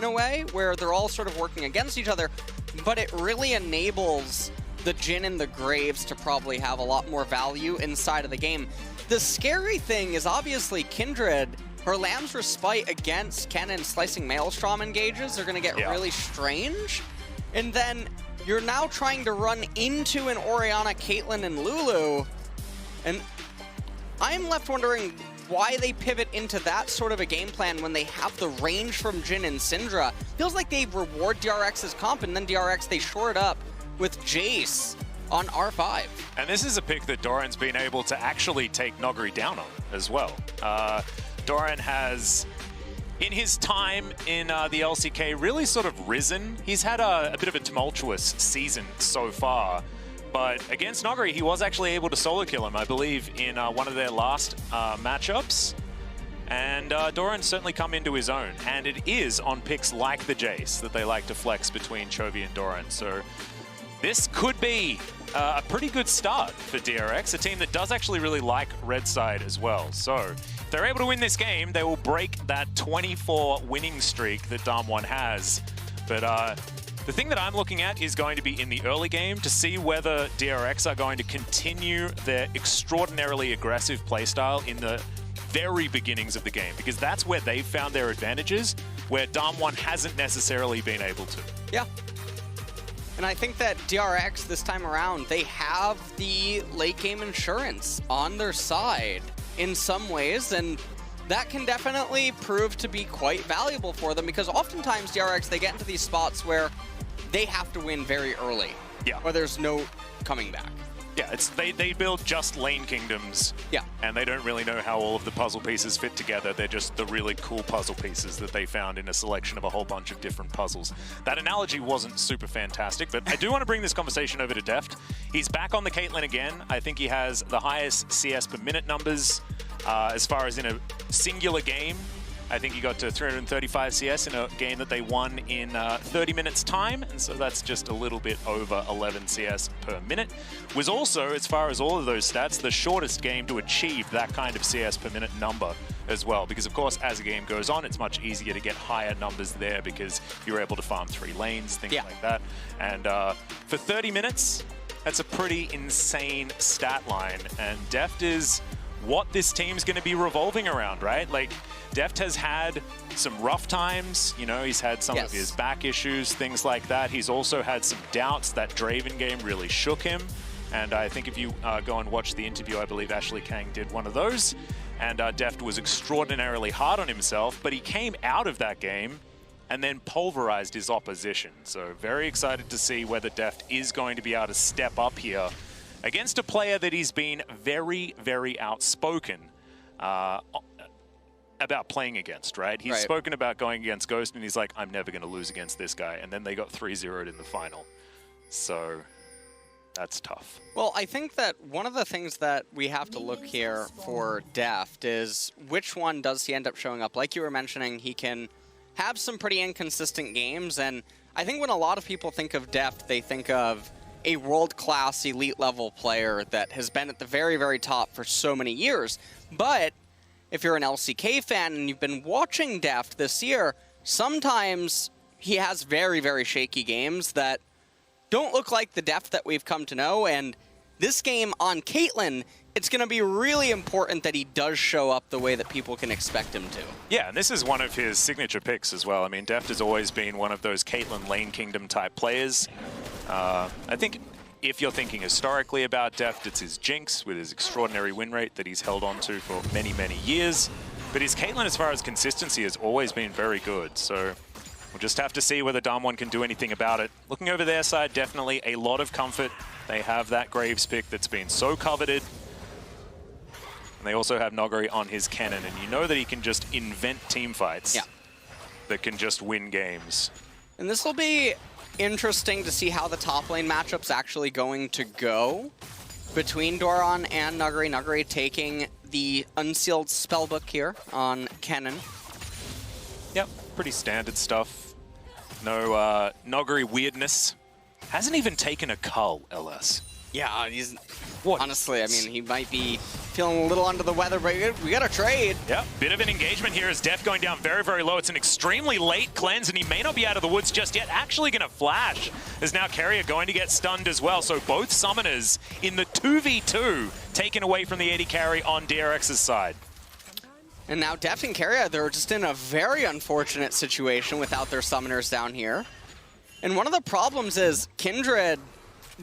in a way, where they're all sort of working against each other, but it really enables the Jhin and the Graves to probably have a lot more value inside of the game. The scary thing is obviously Kindred, her Lamb's Respite against Kennen slicing Maelstrom engages are going to get really strange. And then you're now trying to run into an Orianna, Caitlyn, and Lulu. And I'm left wondering why they pivot into that sort of a game plan when they have the range from Jhin and Syndra. Feels like they reward DRX's comp, and then DRX, they shore it up with Jace on R5. And this is a pick that Doran's been able to actually take Nogri down on as well. Doran has, in his time in the LCK, really sort of risen. He's had a bit of a tumultuous season so far, but against Nogri, he was actually able to solo kill him, I believe, in one of their last matchups. And Doran's certainly come into his own, and it is on picks like the Jace that they like to flex between Chovy and Doran. So this could be a pretty good start for DRX, a team that does actually really like red side as well. So if they're able to win this game, they will break that 24 winning streak that DAMWON has. But the thing that I'm looking at is going to be in the early game to see whether DRX are going to continue their extraordinarily aggressive playstyle in the very beginnings of the game, because that's where they've found their advantages, where DAMWON hasn't necessarily been able to. Yeah. And I think that DRX this time around, they have the late game insurance on their side in some ways, and that can definitely prove to be quite valuable for them, because oftentimes DRX, they get into these spots where they have to win very early, where there's no coming back. Yeah, it's they build just lane kingdoms, and they don't really know how all of the puzzle pieces fit together. They're just the really cool puzzle pieces that they found in a selection of a whole bunch of different puzzles. That analogy wasn't super fantastic, but I do want to bring this conversation over to Deft. He's back on the Caitlyn again. I think he has the highest CS per minute numbers as far as in a singular game. I think he got to 335 CS in a game that they won in 30 minutes time, and so that's just a little bit over 11 CS per minute. Was also, as far as all of those stats, the shortest game to achieve that kind of CS per minute number as well, because of course as a game goes on, it's much easier to get higher numbers there because you're able to farm 3 lanes, things like that. And for 30 minutes, that's a pretty insane stat line, and Deft is what this team's going to be revolving around, right? Like, Deft has had some rough times, you know, he's had some of his back issues, things like that. He's also had some doubts. That Draven game really shook him. And I think if you go and watch the interview, I believe Ashley Kang did one of those. And Deft was extraordinarily hard on himself, but he came out of that game and then pulverized his opposition. So very excited to see whether Deft is going to be able to step up here against a player that he's been very, very outspoken about playing against, right? He's spoken about going against Ghost, and he's like, I'm never going to lose against this guy. And then they got 3-0'd in the final. So that's tough. Well, I think that one of the things that we have to look here for Deft is which one does he end up showing up? Like you were mentioning, he can have some pretty inconsistent games, and I think when a lot of people think of Deft, they think of a world-class elite-level player that has been at the very, very top for so many years. But if you're an LCK fan and you've been watching Deft this year, sometimes he has very, very shaky games that don't look like the Deft that we've come to know. And this game on Caitlyn, it's going to be really important that he does show up the way that people can expect him to. Yeah, and this is one of his signature picks as well. I mean, Deft has always been one of those Caitlyn Lane Kingdom type players. I think if you're thinking historically about Deft, it's his Jinx with his extraordinary win rate that he's held on to for many, many years. But his Caitlyn, as far as consistency, has always been very good. So we'll just have to see whether DAMWON can do anything about it. Looking over their side, definitely a lot of comfort. They have that Graves pick that's been so coveted. And they also have Nogri on his Kennen. And you know that he can just invent team fights that can just win games. And this will be interesting to see how the top lane matchup's actually going to go between Doran and Nogri. Nogri taking the unsealed spellbook here on Kennen. Yep, pretty standard stuff. No Nogri weirdness. Hasn't even taken a cull, LS. Yeah, he's... What? Honestly, I mean, he might be feeling a little under the weather, but we got a trade. Yep, bit of an engagement here as Def going down very, very low. It's an extremely late cleanse, and he may not be out of the woods just yet. Actually going to flash, as now Carrier going to get stunned as well. So both summoners in the 2v2 taken away from the AD carry on DRX's side. And now Def and Carrier, they're just in a very unfortunate situation without their summoners down here. And one of the problems is Kindred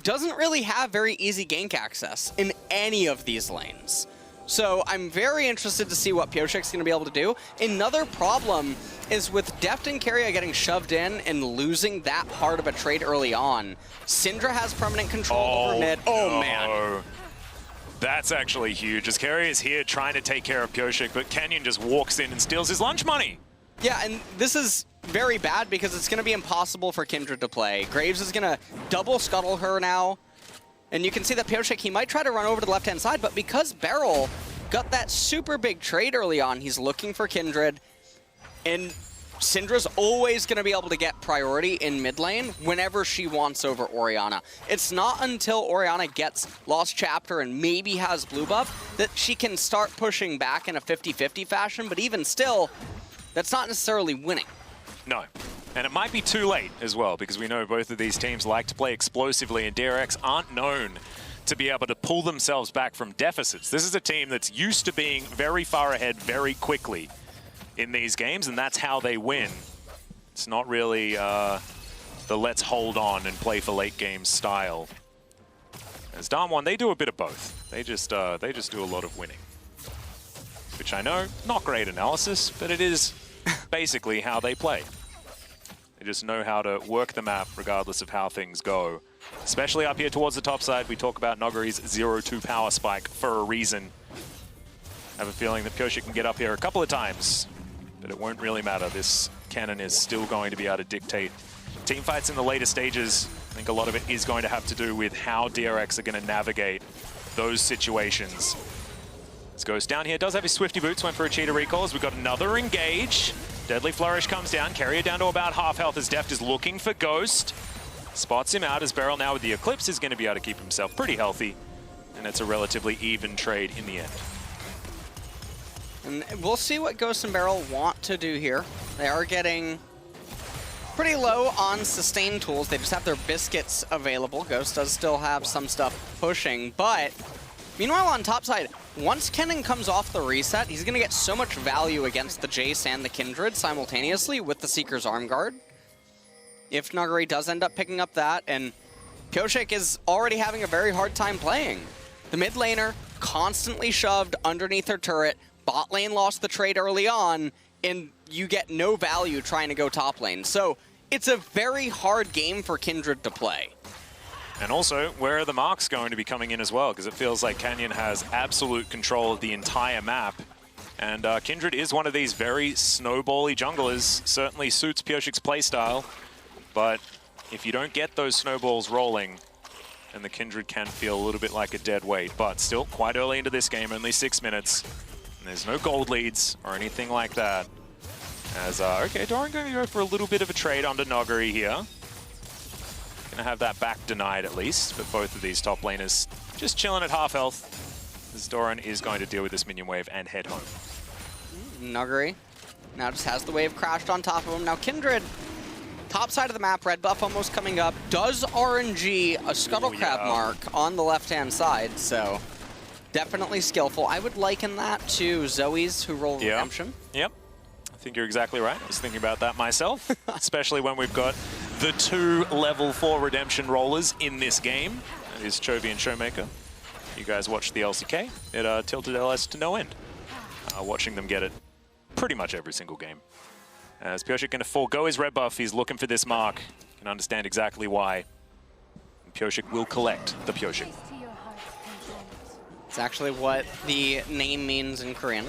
doesn't really have very easy gank access in any of these lanes. So I'm very interested to see what Pioshik's going to be able to do. Another problem is with Deft and Carrier getting shoved in and losing that hard of a trade early on. Syndra has permanent control over mid. Oh, man. That's actually huge, as Carrier is here trying to take care of Pioshik, but Canyon just walks in and steals his lunch money. Yeah, and this is very bad because it's going to be impossible for Kindred to play. Graves is going to double scuttle her now. And you can see that Pioshik, he might try to run over to the left-hand side, but because Beryl got that super big trade early on, he's looking for Kindred. And Syndra's always going to be able to get priority in mid lane whenever she wants over Orianna. It's not until Orianna gets Lost Chapter and maybe has blue buff that she can start pushing back in a 50-50 fashion, but even still, that's not necessarily winning. No. And it might be too late as well, because we know both of these teams like to play explosively, and DRX aren't known to be able to pull themselves back from deficits. This is a team that's used to being very far ahead very quickly in these games, and that's how they win. It's not really the let's hold on and play for late game style. As DAMWON, they do a bit of both. They just do a lot of winning. Which I know, not great analysis, but it is basically how they play. They just know how to work the map regardless of how things go. Especially up here towards the top side, we talk about Nogari's 0-2 power spike for a reason. I have a feeling that Pioshik can get up here a couple of times, but it won't really matter. This cannon is still going to be able to dictate team fights in the later stages. I think a lot of it is going to have to do with how DRX are going to navigate those situations. This Ghost down here does have his Swifty Boots, went for a cheetah recall as we've got another engage. Deadly Flourish comes down, Carrier down to about half health as Deft is looking for Ghost. Spots him out as Beryl now with the Eclipse is going to be able to keep himself pretty healthy. And it's a relatively even trade in the end. And we'll see what Ghost and Beryl want to do here. They are getting pretty low on sustain tools. They just have their biscuits available. Ghost does still have some stuff pushing, but meanwhile on top side, once Kennen comes off the reset, he's going to get so much value against the Jace and the Kindred simultaneously with the Seeker's Arm Guard. If Nagari does end up picking up that, and Pioshik is already having a very hard time playing. The mid laner constantly shoved underneath her turret, bot lane lost the trade early on, and you get no value trying to go top lane. So it's a very hard game for Kindred to play. And also, where are the marks going to be coming in as well? Because it feels like Canyon has absolute control of the entire map. And Kindred is one of these very snowbally junglers. Certainly suits Pioshik's playstyle. But if you don't get those snowballs rolling, then the Kindred can feel a little bit like a dead weight. But still, quite early into this game, only 6 minutes. And there's no gold leads or anything like that. As, okay, Doran going to go for a little bit of a trade onto Nogari here. Gonna have that back denied at least, but both of these top laners just chilling at half health. As Doran is going to deal with this minion wave and head home. Nogari now just has the wave crashed on top of him. Now Kindred, top side of the map, red buff almost coming up, does RNG a Scuttle Crab mark on the left-hand side, so definitely skillful. I would liken that to Zoe's Who Roll Redemption. Yep, I think you're exactly right. I was thinking about that myself, especially when we've got the 2 level 4 redemption rollers in this game. That is Chovy and Showmaker. You guys watched the LCK. It tilted LS to no end. Watching them get it pretty much every single game. As Pioshik going to forego his red buff, he's looking for this mark. You can understand exactly why. And Pioshik will collect the Pioshik. It's actually what the name means in Korean.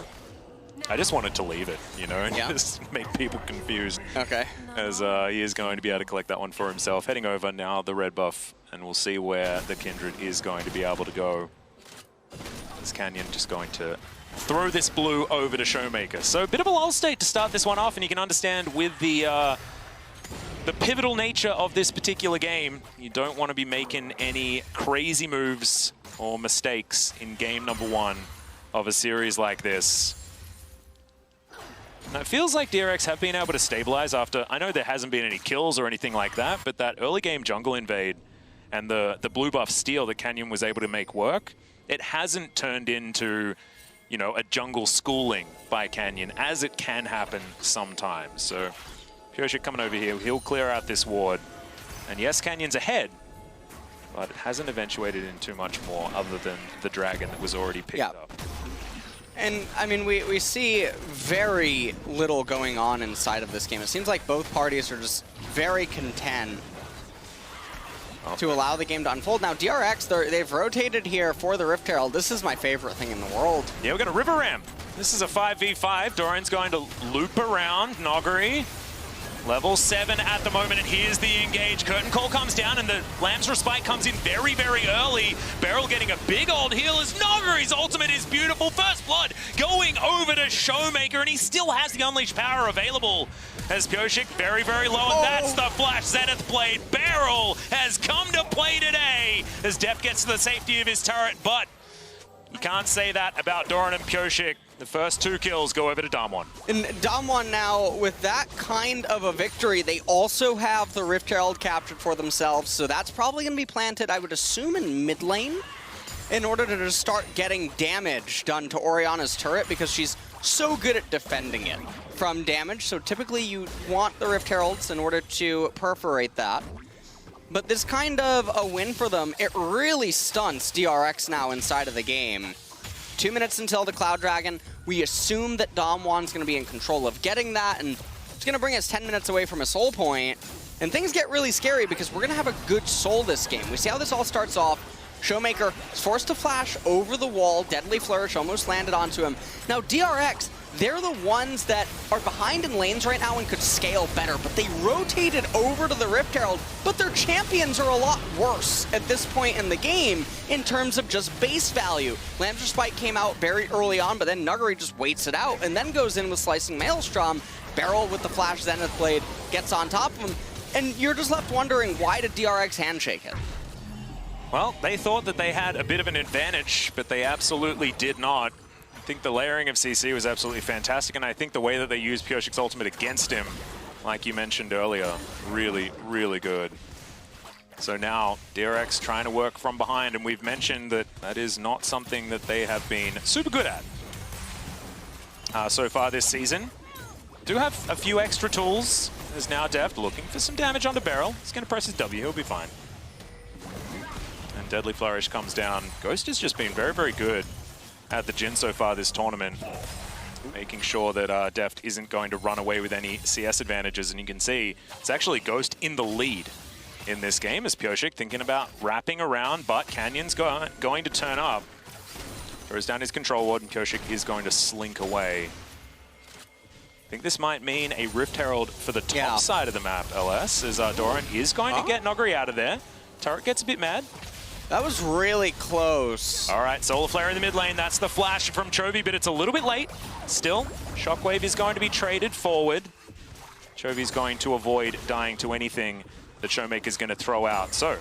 I just wanted to leave it, you know, and just make people confused. Okay. As he is going to be able to collect that one for himself. Heading over now, the red buff, and we'll see where the Kindred is going to be able to go. As Canyon just going to throw this blue over to Showmaker. So a bit of a lull state to start this one off, and you can understand with the pivotal nature of this particular game, you don't want to be making any crazy moves or mistakes in game number 1. of a series like this. Now, it feels like DRX have been able to stabilize after, I know there hasn't been any kills or anything like that, but that early game jungle invade and the blue buff steal that Canyon was able to make work, it hasn't turned into, you know, a jungle schooling by Canyon, as it can happen sometimes. So Pureshik coming over here, he'll clear out this ward. And yes, Canyon's ahead, but it hasn't eventuated in too much more other than the dragon that was already picked up. And, I mean, we see very little going on inside of this game. It seems like both parties are just very content to allow the game to unfold. Now, DRX, they've rotated here for the Rift Herald. This is my favorite thing in the world. Yeah, we've got a River Ramp. This is a 5v5. Doran's going to loop around Noggery. Level 7 at the moment, and here's the engage. Curtain Call comes down, and the Lamb's Respite comes in very, very early. Beryl getting a big old heal as Noggery's ultimate is beautiful. First Blood going over to Showmaker, and he still has the Unleashed Power available. As Pureshik very, very low, and that's the Flash Zenith Blade. Beryl has come to play today as Deft gets to the safety of his turret, but you can't say that about Doran and Pureshik. The first 2 kills go over to DAMWON. And DAMWON now, with that kind of a victory, they also have the Rift Herald captured for themselves, so that's probably going to be planted, I would assume, in mid lane in order to just start getting damage done to Orianna's turret, because she's so good at defending it from damage. So typically you want the Rift Heralds in order to perforate that. But this kind of a win for them, it really stunts DRX now inside of the game. 2 minutes until the Cloud Dragon. We assume that DAMWON's going to be in control of getting that, and it's going to bring us 10 minutes away from a soul point. And things get really scary because we're going to have a good soul this game. We see how this all starts off. Showmaker is forced to flash over the wall. Deadly Flourish almost landed onto him. Now DRX, they're the ones that are behind in lanes right now and could scale better, but they rotated over to the Rift Herald, but their champions are a lot worse at this point in the game in terms of just base value. Lamb's Respite came out very early on, but then Nuggery just waits it out and then goes in with Slicing Maelstrom. Beryl with the Flash Zenith Blade gets on top of him, and you're just left wondering, why did DRX handshake it? Well, they thought that they had a bit of an advantage, but they absolutely did not. I think the layering of CC was absolutely fantastic, and I think the way that they used Pureshik's ultimate against him, like you mentioned earlier, really, really good. So now, DRX trying to work from behind, and we've mentioned that that is not something that they have been super good at so far this season. Do have a few extra tools. There's now Deft looking for some damage onto Beryl. He's going to press his W, he'll be fine. And Deadly Flourish comes down. Ghost has just been very, very good at the Jhin so far this tournament, making sure that Deft isn't going to run away with any CS advantages. And you can see it's actually Ghost in the lead in this game as Pureshik thinking about wrapping around, but Canyon's going to turn up. Throws down his control ward, and Pureshik is going to slink away. I think this might mean a Rift Herald for the top side of the map, LS, as Doran is going to get Noggery out of there. Turret gets a bit mad. That was really close. All right, Solar Flare in the mid lane. That's the flash from Chovy, but it's a little bit late. Still, Shockwave is going to be traded forward. Chovy's going to avoid dying to anything that Showmaker's going to throw out. So,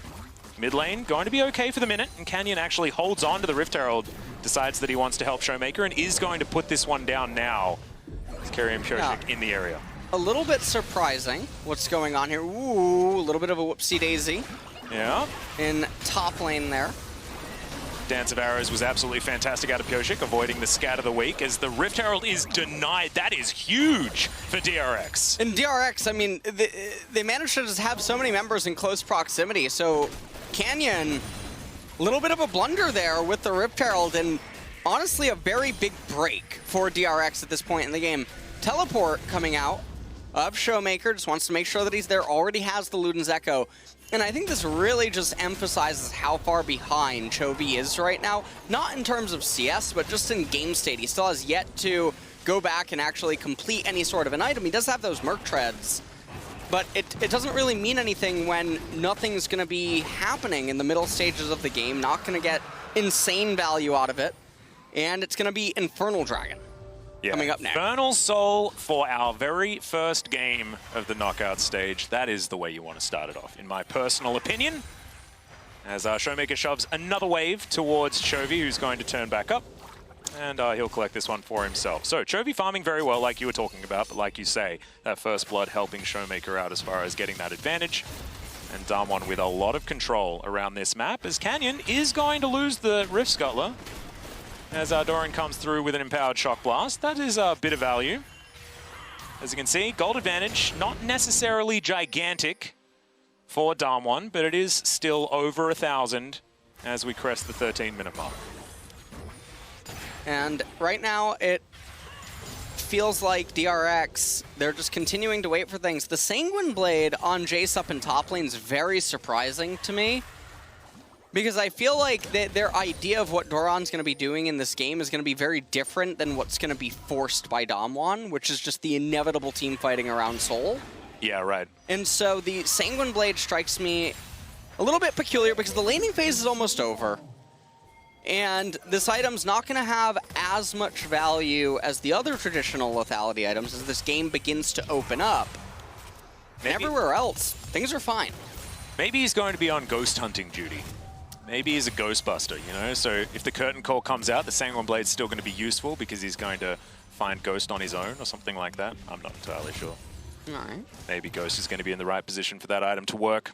mid lane going to be okay for the minute, and Canyon actually holds on to the Rift Herald, decides that he wants to help Showmaker, and is going to put this one down now. He's carrying Pureshik in the area. A little bit surprising what's going on here. Ooh, a little bit of a whoopsie daisy. Yeah. In top lane there. Dance of Arrows was absolutely fantastic out of Pureshik, avoiding the scat of the week as the Rift Herald is denied. That is huge for DRX. And DRX, I mean, they managed to just have so many members in close proximity. So Canyon, a little bit of a blunder there with the Rift Herald, and honestly a very big break for DRX at this point in the game. Teleport coming out of Showmaker, just wants to make sure that he's there, already has the Luden's Echo. And I think this really just emphasizes how far behind Chovy is right now. Not in terms of CS, but just in game state. He still has yet to go back and actually complete any sort of an item. He does have those Merc Treads, but it doesn't really mean anything when nothing's going to be happening in the middle stages of the game. Not going to get insane value out of it. And it's going to be Infernal Dragon coming up next. Infernal Soul for our very first game of the knockout stage. That is the way you want to start it off, in my personal opinion. As Showmaker shoves another wave towards Chovy, who's going to turn back up. And he'll collect this one for himself. So Chovy farming very well, like you were talking about, but like you say, that first blood helping Showmaker out as far as getting that advantage. And DAMWON with a lot of control around this map, as Canyon is going to lose the Rift Scuttler. As Doran comes through with an empowered Shock Blast. That is a bit of value. As you can see, gold advantage, not necessarily gigantic for DAMWON, but it is still over 1,000 as we crest the 13-minute mark. And right now, it feels like DRX, they're just continuing to wait for things. The Sanguine Blade on Jace up in top lane is very surprising to me, because I feel like their idea of what Doran's going to be doing in this game is going to be very different than what's going to be forced by DAMWON, which is just the inevitable team fighting around Soul. Yeah, right. And so the Sanguine Blade strikes me a little bit peculiar because the laning phase is almost over. And this item's not going to have as much value as the other traditional lethality items as this game begins to open up. And everywhere else, things are fine. Maybe he's going to be on ghost hunting duty. Maybe he's a Ghostbuster, you know? So if the Curtain Call comes out, the Sanguine Blade's still going to be useful because he's going to find Ghost on his own or something like that. I'm not entirely sure. All right. Maybe Ghost is going to be in the right position for that item to work.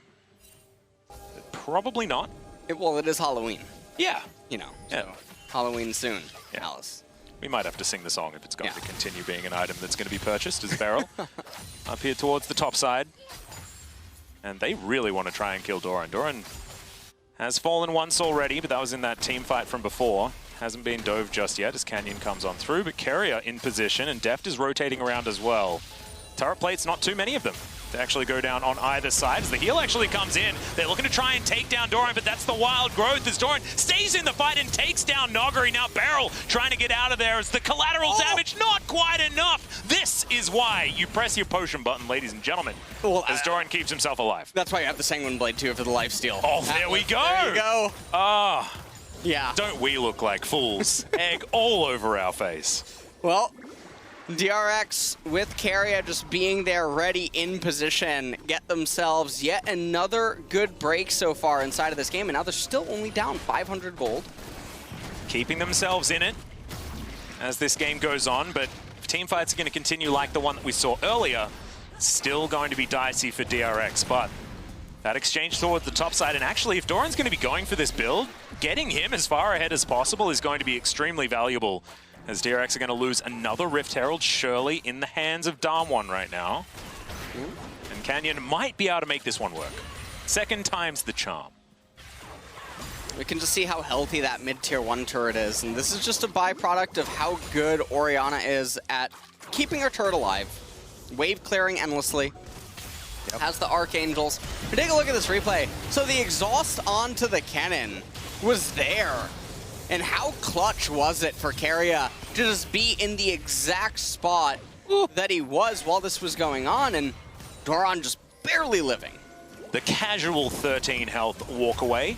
But probably not. Well, it is Halloween. Yeah. You know, yeah. So Halloween soon, yeah. Alice. We might have to sing the song if it's going to continue being an item that's going to be purchased as Beryl. Up here towards the top side. And they really want to try and kill Doran. Doran has fallen once already, but that was in that team fight from before. Hasn't been dove just yet as Canyon comes on through, but Keria in position, and Deft is rotating around as well. Turret plates, not too many of them to actually go down on either side. As the heal actually comes in, they're looking to try and take down Doran, but that's the wild growth as Doran stays in the fight and takes down Noggery. Now Beryl trying to get out of there as the collateral damage not quite enough. This is why you press your potion button, ladies and gentlemen, as Doran keeps himself alive. That's why you have the Sanguine Blade too for the lifesteal. Oh, there we go. There you go. Ah. Yeah. Don't we look like fools? Egg all over our face. Well, DRX with Keria just being there ready in position, get themselves yet another good break so far inside of this game, and now they're still only down 500 gold. Keeping themselves in it as this game goes on, but if team fights are going to continue like the one that we saw earlier, still going to be dicey for DRX, but that exchange towards the top side, and actually if Doran's going to be going for this build, getting him as far ahead as possible is going to be extremely valuable. As DRX are going to lose another Rift Herald, surely in the hands of DAMWON right now. And Canyon might be able to make this one work. Second time's the charm. We can just see how healthy that mid-tier 1 turret is, and this is just a byproduct of how good Orianna is at keeping her turret alive. Wave clearing endlessly. Yep. Has the Archangels. But take a look at this replay. So the exhaust onto the cannon was there. And how clutch was it for Keria to just be in the exact spot that he was while this was going on, and Doran just barely living. The casual 13 health walk away.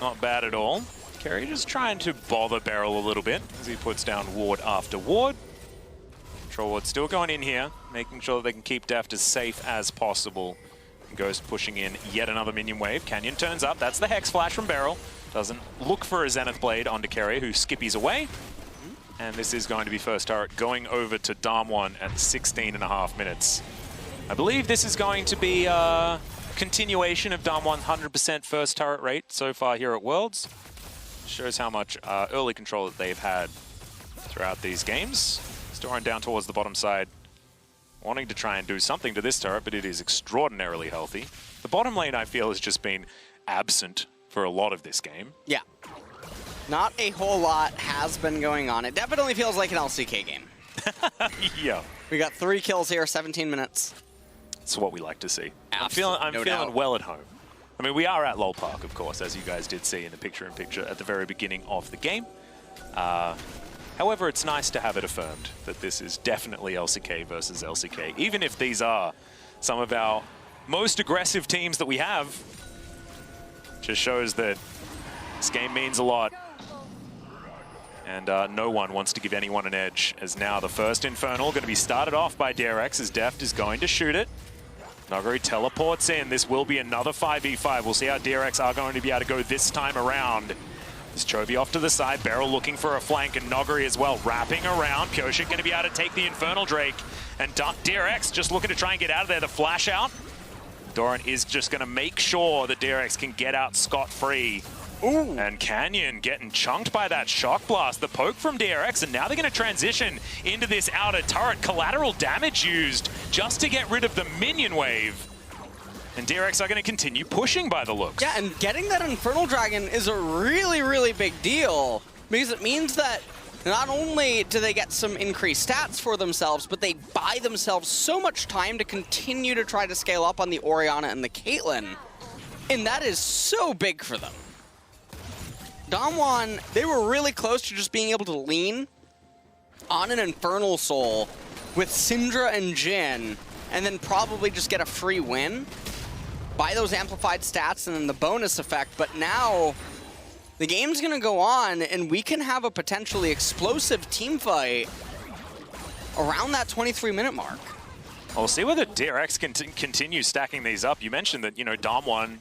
Not bad at all. Keria just trying to bother Beryl a little bit as he puts down ward after ward. Control ward still going in here, making sure that they can keep Deft as safe as possible. Ghost pushing in yet another minion wave. Canyon turns up. That's the Hex Flash from Beryl. Doesn't look for a Zenith Blade onto Keria, who skippies away. And this is going to be first turret going over to DAMWON at 16.5 minutes. I believe this is going to be a continuation of DAMWON's 100% first turret rate so far here at Worlds. Shows how much early control that they've had throughout these games. Doran down towards the bottom side, wanting to try and do something to this turret, but it is extraordinarily healthy. The bottom lane, I feel, has just been absent for a lot of this game. Yeah. Not a whole lot has been going on. It definitely feels like an LCK game. Yeah. We got 3 kills here, 17 minutes. That's what we like to see. Absolutely, I'm feeling well at home. I mean, we are at Lol Park, of course, as you guys did see in the picture-in-picture at the very beginning of the game. However, it's nice to have it affirmed that this is definitely LCK versus LCK. Even if these are some of our most aggressive teams that we have, just shows that this game means a lot. And no one wants to give anyone an edge, as now the first Infernal going to be started off by DRX as Deft is going to shoot it. Noggery teleports in. This will be another 5v5. We'll see how DRX are going to be able to go this time around. There's Chovy off to the side, Beryl looking for a flank, and Noguri as well, wrapping around. Pyosik going to be able to take the Infernal Drake, and DRX just looking to try and get out of there. The flash out. Doran is just going to make sure that DRX can get out scot-free. Ooh. And Canyon getting chunked by that shock blast, the poke from DRX, and now they're going to transition into this outer turret. Collateral damage used just to get rid of the minion wave. And DRX are going to continue pushing by the looks. Yeah, and getting that Infernal Dragon is a really, really big deal, because it means that not only do they get some increased stats for themselves, but they buy themselves so much time to continue to try to scale up on the Orianna and the Caitlyn. And that is so big for them. DAMWON, they were really close to just being able to lean on an Infernal Soul with Syndra and Jhin, and then probably just get a free win by those amplified stats and then the bonus effect. But now the game's going to go on, and we can have a potentially explosive team fight around that 23-minute mark. We'll see whether DRX can continue stacking these up. You mentioned that, you know, DAMWON,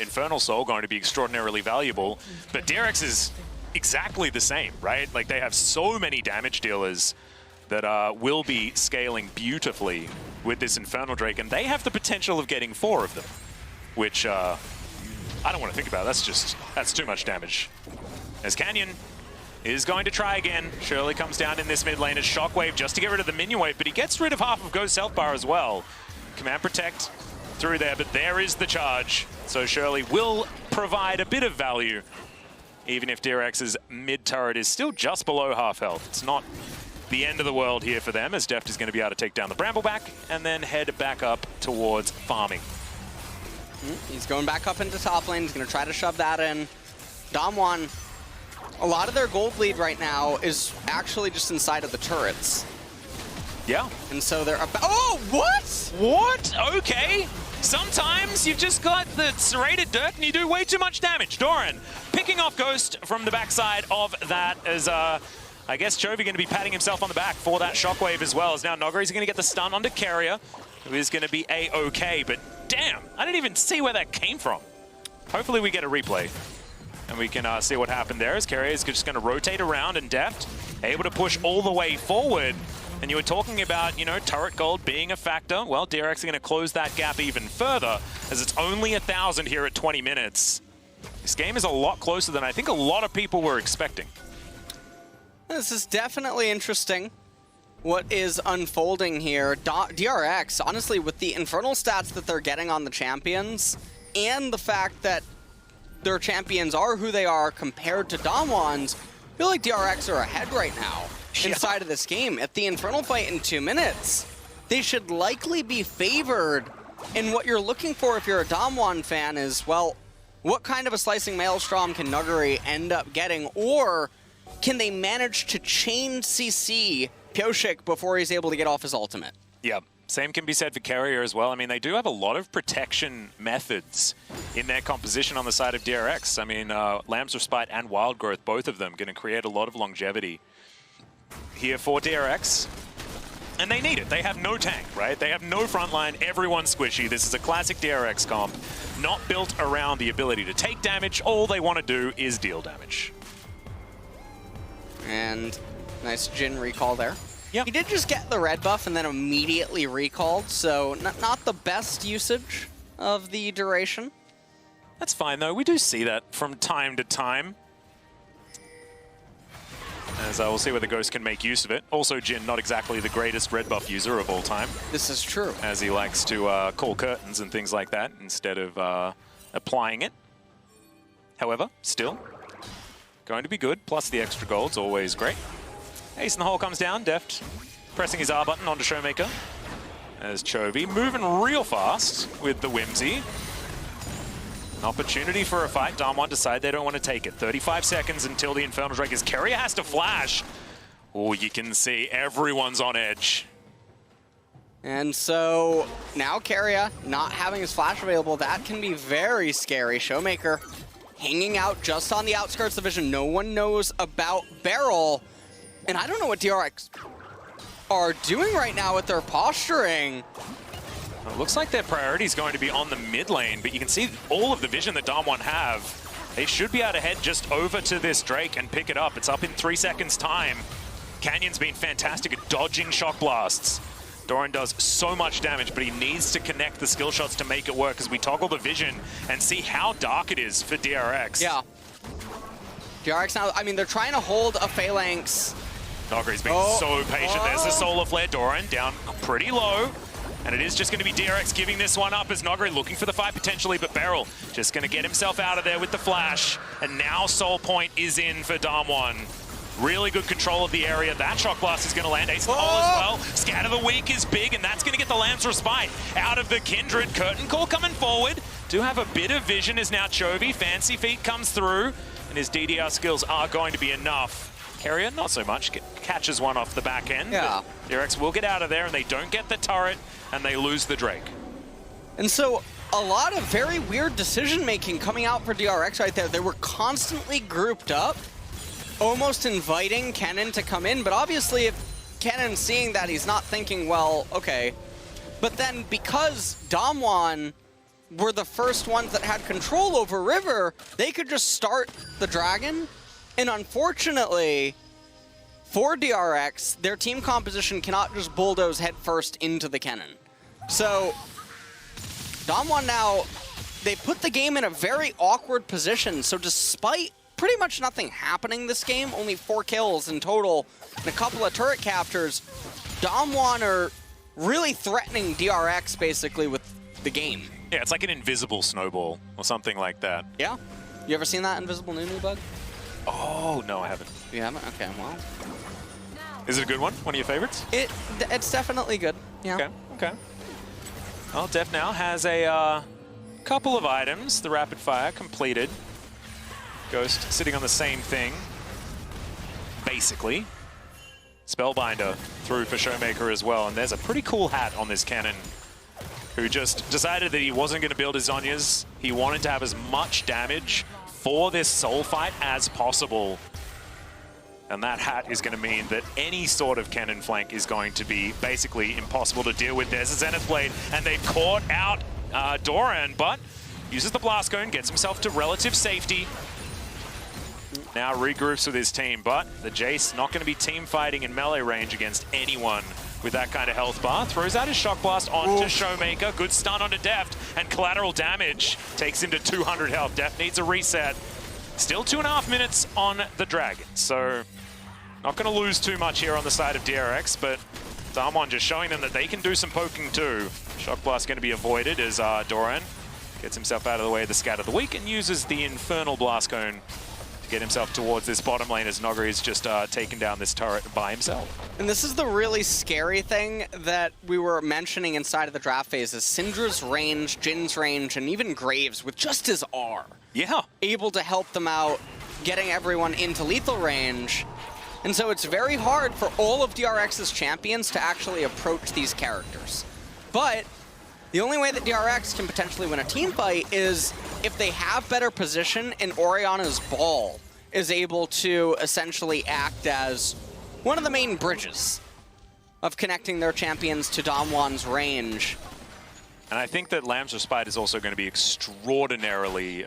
Infernal Soul going to be extraordinarily valuable, but DRX is exactly the same, right? Like, they have so many damage dealers that will be scaling beautifully with this Infernal Drake, and they have the potential of getting 4 of them, which I don't want to think about. That's too much damage. As Canyon is going to try again. Shirley comes down in this mid lane as Shockwave just to get rid of the minion wave, but he gets rid of half of Ghost Health Bar as well. Command Protect through there, but there is the charge. So Shirley will provide a bit of value, even if DRX's mid turret is still just below half health. It's not the end of the world here for them, as Deft is going to be able to take down the Brambleback and then head back up towards farming. He's going back up into top lane. He's going to try to shove that in. DAMWON, a lot of their gold lead right now is actually just inside of the turrets. Yeah. And so they're about... Oh, what? What? Okay. Sometimes you've just got the serrated dirt and you do way too much damage. Doran picking off Ghost from the backside of that as... I guess Chovy going to be patting himself on the back for that shockwave as well, as now Nogari's going to get the stun onto Carrier, who is going to be A-OK, but damn, I didn't even see where that came from. Hopefully we get a replay, and we can see what happened there, as Carrier is just going to rotate around, and Deft able to push all the way forward. And you were talking about, you know, turret gold being a factor. Well, DRX are going to close that gap even further, as it's only 1,000 here at 20 minutes. This game is a lot closer than I think a lot of people were expecting. This is definitely interesting, what is unfolding here. DRX, honestly, with the Infernal stats that they're getting on the champions, and the fact that their champions are who they are compared to DAMWON's, I feel like DRX are ahead right now inside of this game. At the Infernal fight in 2 minutes, they should likely be favored. And what you're looking for if you're a DAMWON fan is, well, what kind of a Slicing Maelstrom can Nuguri end up getting, or can they manage to chain CC Pyosik before he's able to get off his ultimate? Yeah, same can be said for Carrier as well. I mean, they do have a lot of protection methods in their composition on the side of DRX. I mean, Lambs of Spite and Wild Growth, both of them, going to create a lot of longevity here for DRX. And they need it. They have no tank, right? They have no frontline. Everyone's squishy. This is a classic DRX comp, not built around the ability to take damage. All they want to do is deal damage. And nice Jhin recall there. Yep. He did just get the red buff and then immediately recalled, so not the best usage of the duration. That's fine, though. We do see that from time to time. As we'll see whether Ghost can make use of it. Also, Jhin, not exactly the greatest red buff user of all time. This is true. As he likes to call curtains and things like that instead of applying it. However, still going to be good. Plus the extra gold's always great. Ace in the hole comes down. Deft pressing his R button onto Showmaker. As Chovy moving real fast with the Whimsy. An opportunity for a fight. DAMWON decide they don't want to take it. 35 seconds until the Infernal Drake is. Carrier has to flash. Oh, you can see everyone's on edge. And so now Carrier not having his flash available, that can be very scary. Showmaker hanging out just on the outskirts of vision. No one knows about Beryl. And I don't know what DRX are doing right now with their posturing. Well, it looks like their priority is going to be on the mid lane, but you can see all of the vision that DAMWON have They should be able to head just over to this Drake and pick it up. It's up in 3 seconds' time. Canyon's been fantastic at dodging shock blasts. Doran does so much damage, but he needs to connect the skill shots to make it work as we toggle the vision and see how dark it is for DRX. Yeah. DRX now, I mean, they're trying to hold a Phalanx. Nogri's been so patient. There's the Solar Flare. Doran down pretty low. And it is just going to be DRX giving this one up as Nogri looking for the fight potentially, but Beryl just going to get himself out of there with the flash. And now Soul Point is in for DAMWON. Really good control of the area. That shock blast is going to land Ace in the hole as well. Scatter the Weak is big, and that's going to get the Lamb's Respite out of the Kindred. Curtain Call coming forward. Do have a bit of vision as now Chovy. Fancy Feet comes through, and his DDR skills are going to be enough. Carrier, not so much. Catches one off the back end. Yeah. DRX will get out of there, and they don't get the turret, and they lose the Drake. And so a lot of very weird decision-making coming out for DRX right there. They were constantly grouped up, almost inviting Kennen to come in, but obviously if Kennen's seeing that, he's not thinking, well, okay. But then because DAMWON were the first ones that had control over River, they could just start the Dragon. And unfortunately, for DRX, their team composition cannot just bulldoze headfirst into the Kennen. So DAMWON now, they put the game in a very awkward position. So despite pretty much nothing happening this game, only 4 kills in total and a couple of turret captures, DAMWON are really threatening DRX basically with the game. Yeah, it's like an invisible snowball or something like that. Yeah? You ever seen that invisible Nunu bug? Oh, no, I haven't. You haven't? Okay, well. Is it a good one? One of your favorites? It's definitely good. Yeah. Okay, okay. Well, Def now has a couple of items. The rapid fire completed. Ghost sitting on the same thing, basically. Spellbinder through for Showmaker as well, and there's a pretty cool hat on this cannon who just decided that he wasn't going to build his Zhonyas. He wanted to have as much damage for this soul fight as possible. And that hat is going to mean that any sort of cannon flank is going to be basically impossible to deal with. There's a Zenith Blade, and they've caught out Doran, but uses the Blast Cone, gets himself to relative safety. Now regroups with his team, but the Jace not going to be team fighting in melee range against anyone with that kind of health bar. Throws out his Shock Blast onto Showmaker. Good stun onto Deft, and collateral damage takes him to 200 health. Deft needs a reset. Still 2.5 minutes on the Dragon, so not going to lose too much here on the side of DRX, but DAMWON just showing them that they can do some poking too. Shock Blast going to be avoided as Doran gets himself out of the way of the Scatter the Weak and uses the Infernal Blast Cone to get himself towards this bottom lane as Nogri is just taken down this turret by himself. And this is the really scary thing that we were mentioning inside of the draft phase is Syndra's range, Jin's range, and even Graves with just his R. Yeah. Able to help them out, getting everyone into lethal range. And so it's very hard for all of DRX's champions to actually approach these characters. But the only way that DRX can potentially win a team fight is if they have better position and Orianna's ball is able to essentially act as one of the main bridges of connecting their champions to DAMWON's range. And I think that Lamb's Respite is also going to be extraordinarily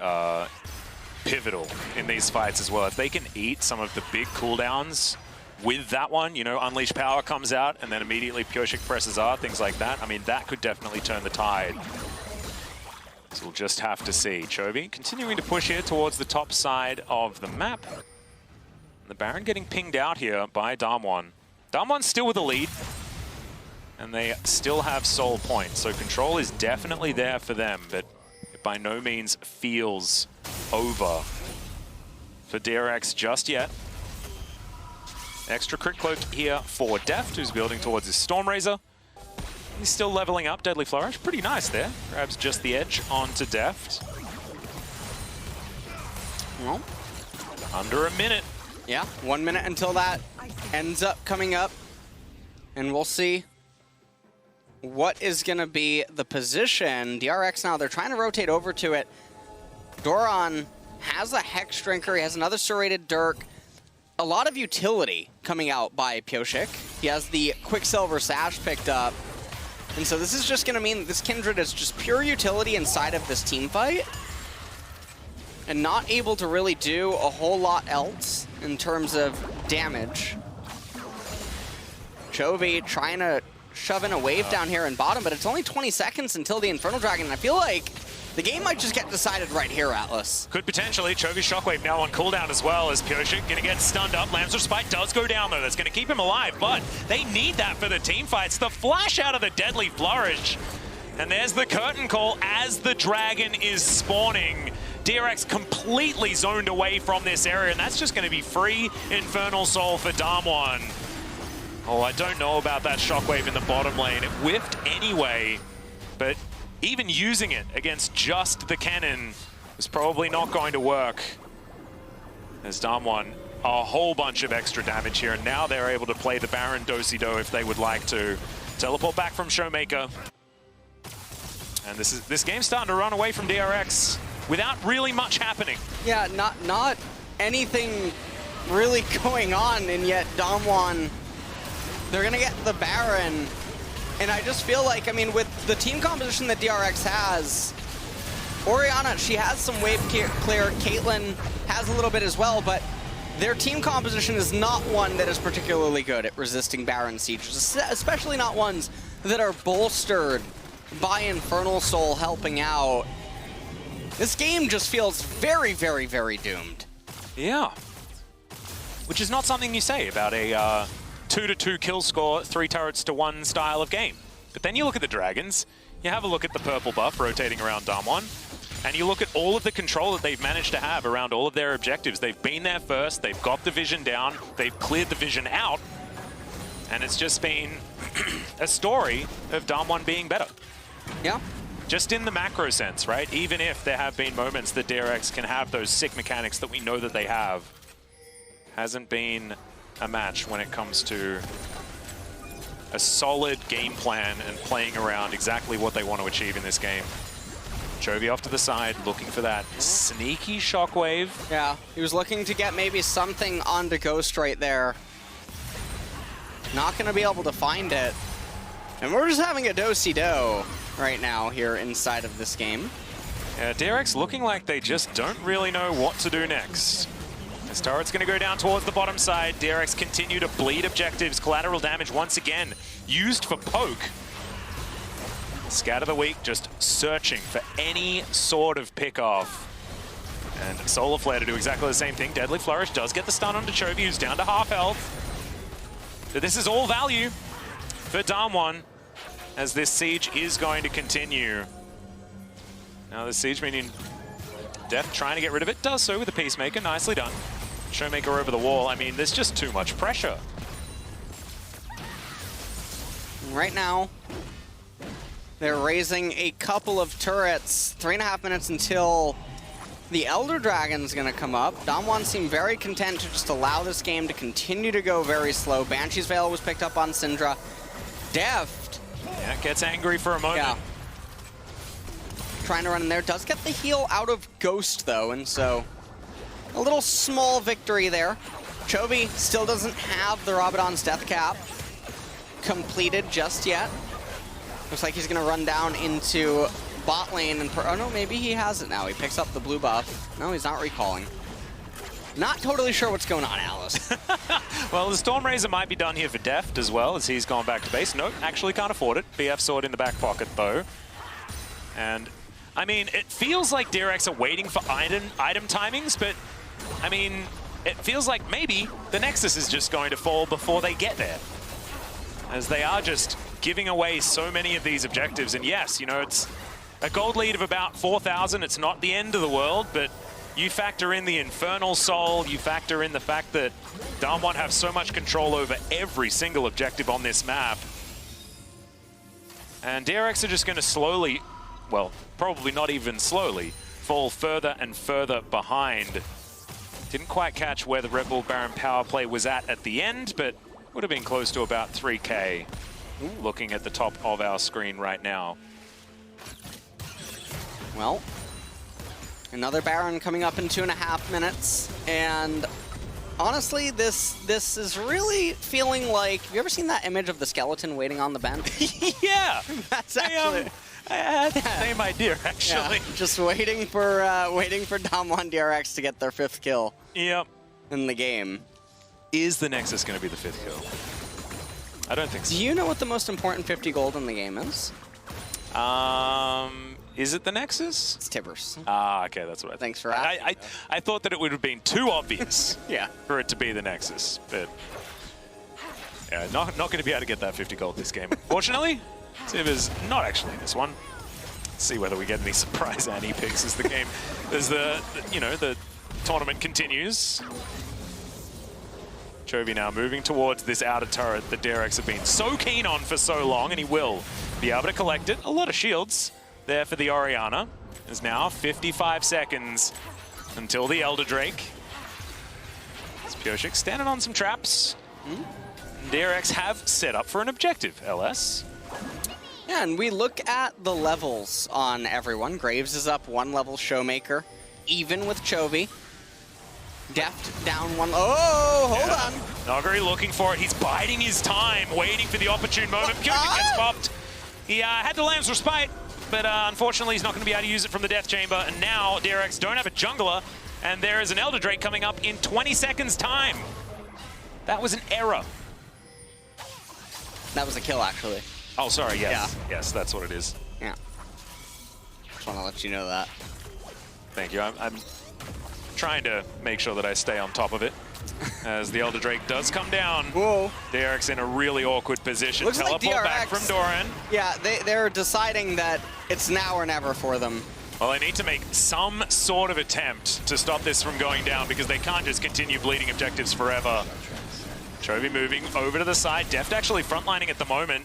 pivotal in these fights as well. If they can eat some of the big cooldowns with that one, you know, Unleash Power comes out and then immediately Pyoshik presses R, things like that. I mean, that could definitely turn the tide. So we'll just have to see. Chovy continuing to push here towards the top side of the map. And the Baron getting pinged out here by DAMWON. DAMWON's still with the lead, and they still have Soul Point. So control is definitely there for them, but it by no means feels over for DRX just yet. Extra crit cloak here for Deft, who's building towards his Stormrazor. He's still leveling up. Deadly Flourish, pretty nice there. Grabs just the edge onto Deft. Well, under a minute. Yeah, 1 minute until that ends up coming up. And we'll see what is going to be the position. DRX now, they're trying to rotate over to it. Doran has a Hex Drinker. He has another Serrated Dirk. A lot of utility coming out by Pyoshik. He has the Quicksilver Sash picked up. And so this is just going to mean that this Kindred is just pure utility inside of this team fight. and not able to really do a whole lot else in terms of damage. Chovy trying to shove in a wave down here in bottom, but it's only 20 seconds until the Infernal Dragon. I feel like the game might just get decided right here, Atlas. Could potentially. Chovy's Shockwave now on cooldown as well, as Pyosik gonna get stunned up. Lamb's Respite does go down though. That's gonna keep him alive, but they need that for the team fights. The flash out of the Deadly Flourish. And there's the curtain call as the Dragon is spawning. DRX completely zoned away from this area, and that's just gonna be free Infernal Soul for DAMWON. Oh, I don't know about that Shockwave in the bottom lane. It whiffed anyway, but even using it against just the cannon is probably not going to work. As DAMWON, a whole bunch of extra damage here, and now they're able to play the Baron Do-si-do if they would like to. Teleport back from Showmaker. And this game's starting to run away from DRX without really much happening. Yeah, not anything really going on, and yet DAMWON, they're gonna get the Baron. And I just feel like, I mean, with the team composition that DRX has, Orianna, she has some wave clear, Caitlyn has a little bit as well, but their team composition is not one that is particularly good at resisting Baron sieges, especially not ones that are bolstered by Infernal Soul helping out. This game just feels very, very, very doomed. Yeah. Which is not something you say about a 2-2 kill score, 3 turrets to 1 style of game. But then you look at the Dragons, you have a look at the purple buff rotating around DAMWON, and you look at all of the control that they've managed to have around all of their objectives. They've been there first, they've got the vision down, they've cleared the vision out, and it's just been a story of DAMWON being better. Yeah. Just in the macro sense, right? Even if there have been moments that DRX can have those sick mechanics that we know that they have, hasn't been a match when it comes to a solid game plan and playing around exactly what they want to achieve in this game. Chovy off to the side, looking for that sneaky Shockwave. Yeah, he was looking to get maybe something onto Ghost right there. Not going to be able to find it. And we're just having a do-si-do right now here inside of this game. Yeah, DRX looking like they just don't really know what to do next. This turret's going to go down towards the bottom side. DRX continue to bleed objectives. Collateral damage once again used for poke. Scatter the Weak just searching for any sort of pick-off. And Solar Flare to do exactly the same thing. Deadly Flourish does get the stun onto Chovy, who's down to half health. But this is all value for DAMWON, as this siege is going to continue. Now the siege meaning Deft trying to get rid of it, does so with the Peacemaker, nicely done. Showmaker over the wall. I mean, there's just too much pressure. Right now, they're raising a couple of turrets. 3.5 minutes until the Elder Dragon's gonna come up. DAMWON seem very content to just allow this game to continue to go very slow. Banshee's Veil was picked up on Syndra. Deft. Yeah, gets angry for a moment. Yeah. Trying to run in there. Does get the heal out of Ghost, though, and so a little small victory there. Chovy still doesn't have the Rabadon's Death Cap completed just yet. Looks like he's going to run down into bot lane. And oh, no, maybe he has it now. He picks up the blue buff. No, he's not recalling. Not totally sure what's going on, Alice. Well, the Storm Razor might be done here for Deft as well, as he's gone back to base. Nope, actually can't afford it. BF Sword in the back pocket, though. And I mean, it feels like DRX are waiting for item timings, but I mean, it feels like maybe the Nexus is just going to fall before they get there, as they are just giving away so many of these objectives. And yes, you know, it's a gold lead of about 4,000. It's not the end of the world, but you factor in the Infernal Soul, you factor in the fact that DAMWON have so much control over every single objective on this map. And DRX are just going to slowly, well, probably not even slowly, fall further and further behind. Didn't quite catch where the Red Bull Baron power play was at the end, but would have been close to about 3K. Looking at the top of our screen right now. Well, another Baron coming up in 2.5 minutes, and honestly, this is really feeling like, have you ever seen that image of the skeleton waiting on the bench? Yeah! That's actually... Same idea, actually. Yeah, just waiting for DAMWON DRX to get their 5th kill. Yep. In the game. Is the Nexus going to be the 5th kill? I don't think so. Do you know what the most important 50 gold in the game is? Is it the Nexus? It's Tibbers. Ah, okay, that's what I thought. Thanks for asking. I thought that it would have been too obvious yeah. for it to be the Nexus, but yeah, not going to be able to get that 50 gold this game. Fortunately, Tibbers not actually this one. Let's see whether we get any surprise anti-picks as the game, as the tournament continues. Chovy now moving towards this outer turret that DRX have been so keen on for so long, and he will be able to collect it. A lot of shields there for the Orianna. There's now 55 seconds until the Elder Drake. It's Pioshik standing on some traps. DRX have set up for an objective, LS. Yeah, and we look at the levels on everyone. Graves is up 1 level, Showmaker, even with Chovy. Deft down 1. Oh, hold on. Noguri looking for it. He's biding his time, waiting for the opportune moment. Pioshik gets popped. He had the Lamb's Respite, but unfortunately he's not going to be able to use it from the Death Chamber. And now DRX don't have a jungler, and there is an Elder Drake coming up in 20 seconds time. That was an error. That was a kill, actually. Oh, sorry, yes. Yeah. Yes, that's what it is. Yeah. Just want to let you know that. Thank you. I'm trying to make sure that I stay on top of it. As the Elder Drake does come down. Whoa. DRX in a really awkward position. Looks Teleport like DRX, back from Doran. Yeah, they're deciding that it's now or never for them. Well, they need to make some sort of attempt to stop this from going down because they can't just continue bleeding objectives forever. Chovy moving over to the side. Deft actually frontlining at the moment.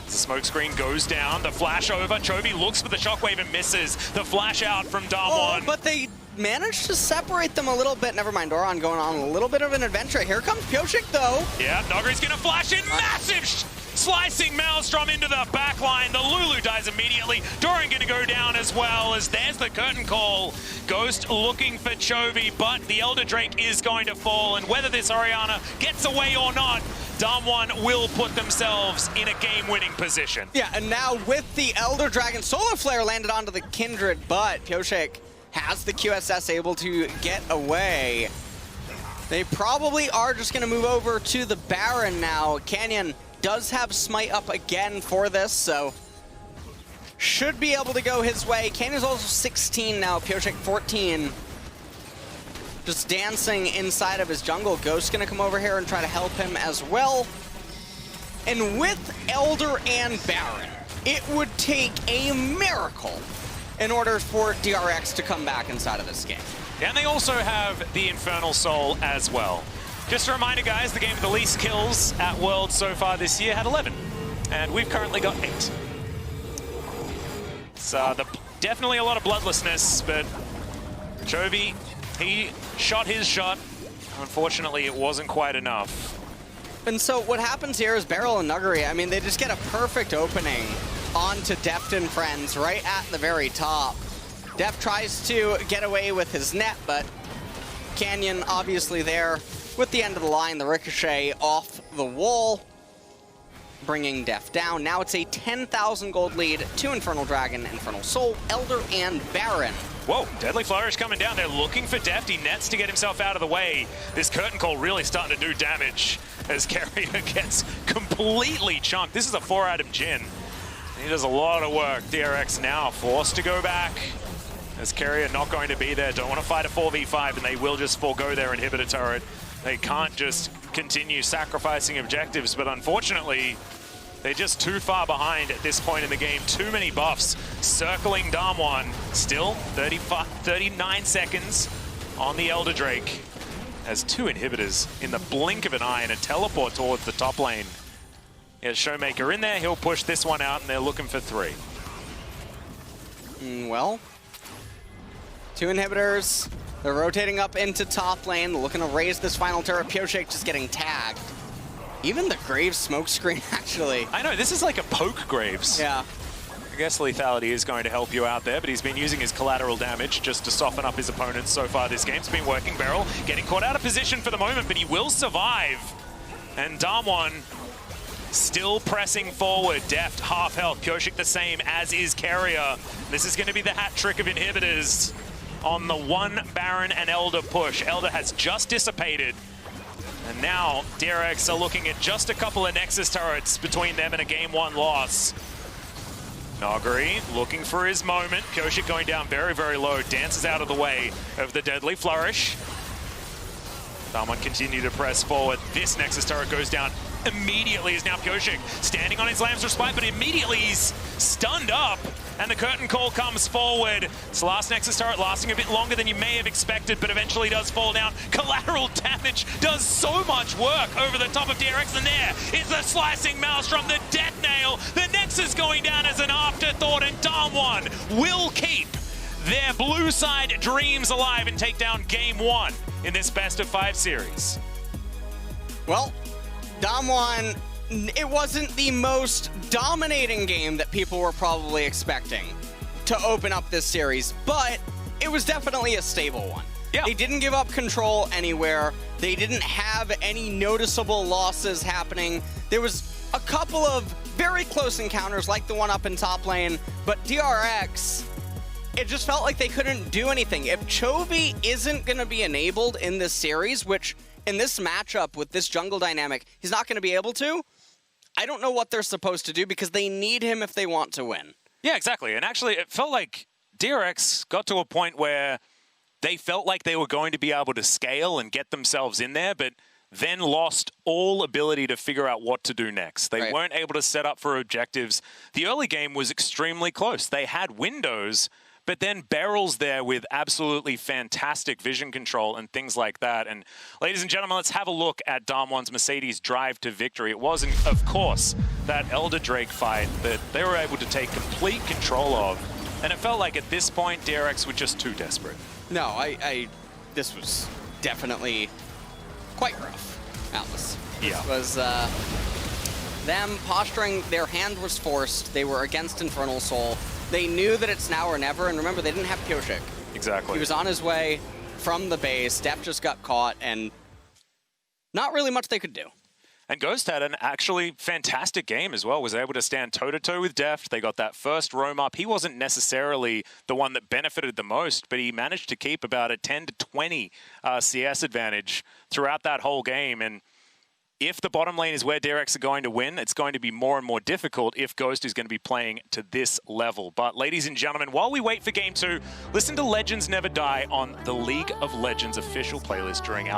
As the smoke screen goes down, the flash over. Chovy looks for the shockwave and misses. The flash out from DAMWON. Oh, but they managed to separate them a little bit. Never mind, Doran going on a little bit of an adventure. Here comes Pioshik, though. Yeah, Noguri's going to flash in. Massive slicing Maelstrom into the back line. The Lulu dies immediately. Doran going to go down as well, as there's the curtain call. Ghost looking for Chovy, but the Elder Drake is going to fall. And whether this Orianna gets away or not, DAMWON will put themselves in a game-winning position. Yeah, and now with the Elder Dragon, Solar Flare landed onto the Kindred, but Pioshik has the QSS able to get away. They probably are just going to move over to the Baron now. Canyon does have Smite up again for this, so should be able to go his way. Canyon's also 16 now, Pioshik 14. Just dancing inside of his jungle. Ghost's gonna come over here and try to help him as well. And with Elder and Baron, it would take a miracle in order for DRX to come back inside of this game. And they also have the Infernal Soul as well. Just a reminder, guys, the game with the least kills at Worlds so far this year had 11. And we've currently got 8. So definitely a lot of bloodlessness, but Chovy, he shot his shot. Unfortunately, it wasn't quite enough. And so what happens here is Beryl and Nuguri, I mean, they just get a perfect opening onto Deft and friends right at the very top. Deft tries to get away with his net, but Canyon obviously there with the end of the line, the ricochet off the wall, bringing Deft down. Now it's a 10,000 gold lead to Infernal Dragon, Infernal Soul, Elder, and Baron. Whoa, Deadly Flourish coming down. They're looking for Deft. He nets to get himself out of the way. This curtain call really starting to do damage as Carrier gets completely chunked. This is a 4-item Jhin. He does a lot of work. DRX now forced to go back as Carrier not going to be there. Don't want to fight a 4v5, and they will just forego their inhibitor turret. They can't just continue sacrificing objectives, but unfortunately, they're just too far behind at this point in the game. Too many buffs circling DAMWON. Still 39 seconds on the Elder Drake. Has 2 inhibitors in the blink of an eye and a teleport towards the top lane. He has Showmaker in there. He'll push this one out, and they're looking for 3. Well, 2 inhibitors. They're rotating up into top lane, looking to raise this final turret. Pioshik just getting tagged. Even the Graves smoke screen, actually. I know, this is like a poke Graves. Yeah. I guess lethality is going to help you out there, but he's been using his collateral damage just to soften up his opponents so far this game. It's been working. Beryl getting caught out of position for the moment, but he will survive. And DAMWON Still pressing forward. Deft, half health. Koshik the same, as is Carrier. This is going to be the hat trick of inhibitors on the one Baron and Elder push. Elder has just dissipated. And now DRX are looking at just a couple of Nexus turrets between them and a game 1 loss. Nagari looking for his moment. Koshik going down very, very low. Dances out of the way of the deadly flourish. DAMWON continue to press forward. This Nexus turret goes down immediately as now Koshik standing on his Lamb's Respite, but immediately he's stunned up. And the curtain call comes forward. This last Nexus turret lasting a bit longer than you may have expected, but eventually does fall down. Collateral damage does so much work over the top of DRX, and there is the slicing Maelstrom, the death nail. The Nexus going down as an afterthought, and DAMWON will keep their blue side dreams alive and take down game 1 in this best-of-5 series. Well, DAMWON, it wasn't the most dominating game that people were probably expecting to open up this series, but it was definitely a stable one. Yeah. They didn't give up control anywhere. They didn't have any noticeable losses happening. There was a couple of very close encounters like the one up in top lane, but DRX, it just felt like they couldn't do anything. If Chovy isn't going to be enabled in this series, which in this matchup with this jungle dynamic, he's not going to be able to, I don't know what they're supposed to do because they need him if they want to win. Yeah, exactly. And actually, it felt like DRX got to a point where they felt like they were going to be able to scale and get themselves in there, but then lost all ability to figure out what to do next. They weren't able to set up for objectives. The early game was extremely close. They had windows, but then barrels there with absolutely fantastic vision control and things like that. And ladies and gentlemen, let's have a look at DAMWON's Mercedes drive to victory. It wasn't, of course, that Elder Drake fight that they were able to take complete control of. And it felt like at this point, DRX were just too desperate. No, this was definitely quite rough, Atlas. Yeah. This was them posturing, their hand was forced. They were against Infernal Soul. They knew that it's now or never, and remember, they didn't have Koshik. Exactly. He was on his way from the base. Deft just got caught, and not really much they could do. And Ghost had an actually fantastic game as well, was able to stand toe-to-toe with Deft. They got that first roam up. He wasn't necessarily the one that benefited the most, but he managed to keep about a 10 to 20 CS advantage throughout that whole game. And if the bottom lane is where DRX are going to win, it's going to be more and more difficult if Ghost is going to be playing to this level. But ladies and gentlemen, while we wait for Game 2, listen to Legends Never Die on the League of Legends official playlist during our